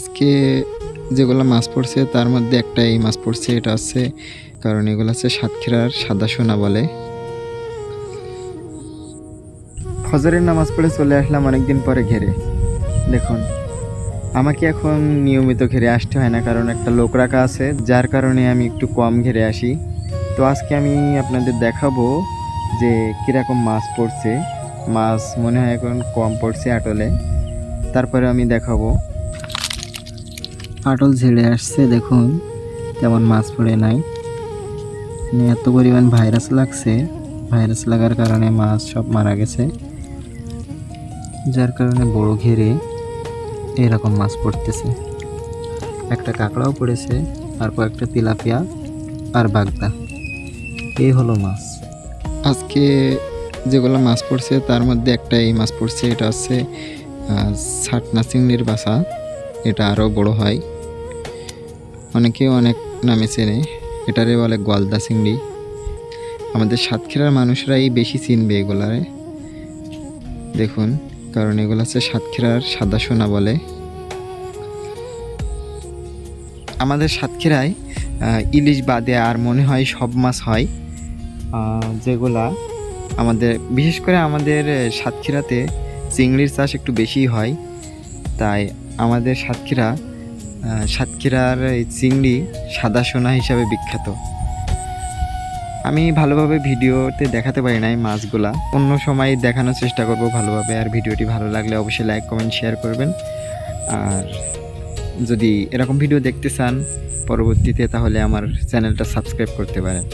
আজকে যেগুলো মাছ পড়ছে তার মধ্যে একটা এই মাছ পড়ছে, এটা হচ্ছে কারণ এগুলো হচ্ছে সাতক্ষীরার সাদা সোনা বলে। ফজরের নামাজ পড়ে চলে আসলাম অনেকদিন পরে ঘেরে। দেখুন, আমাকে এখন নিয়মিত ঘেরে আসতে হয় না, কারণ একটা লোক রাখা আছে, যার কারণে আমি একটু কম ঘেরে আসি। তো আজকে আমি আপনাদের দেখাবো যে কীরকম মাছ পড়ছে। মাছ মনে হয় এখন কম পড়ছে আটলে, তারপরে আমি দেখাবো। আটল ঝেড়ে আসছে, দেখুন তেমন মাছ পড়ে নাই। এত পরিমাণ ভাইরাস লাগছে, ভাইরাস লাগার কারণে মাছ সব মারা গেছে, যার কারণে বড় ঘেরে এরকম মাছ পড়তেছে। একটা কাঁকড়াও পড়েছে, আর কয়েকটা তেলাপিয়া আর বাগদা। এই হলো মাছ। আজকে যেগুলো মাছ পড়ছে তার মধ্যে একটা এই মাছ পড়ছে, এটা হচ্ছে ছাটনা চিংড়ির বাসা। এটা আরও বড় হয়, অনেকেও অনেক নামে চেনে, এটারে বলে গলদা চিংড়ি। আমাদের সাতক্ষীরার মানুষরাই বেশি চিনবে এগুলারে। দেখুন, কারণ এগুলো হচ্ছে সাতক্ষীরার সাদা সোনা বলে। আমাদের সাতক্ষীরায় ইলিশ বাদে আর মনে হয় সব মাছ হয়, যেগুলা আমাদের বিশেষ করে আমাদের সাতক্ষীরাতে চিংড়ির চাষ একটু বেশিই হয়। তাই আমাদের সাতক্ষীরার এই চিংড়ি সাদা সোনা হিসাবে বিখ্যাত। আমি ভালোভাবে ভিডিওতে দেখাতে পারি নাই মাছগুলা, অন্য সময় দেখানোর চেষ্টা করব ভালোভাবে। আর ভিডিওটি ভালো লাগলে অবশ্যই লাইক কমেন্ট শেয়ার করবেন। আর যদি এরকম ভিডিও দেখতে চান পরবর্তীতে, তাহলে আমার চ্যানেলটা সাবস্ক্রাইব করতে পারেন।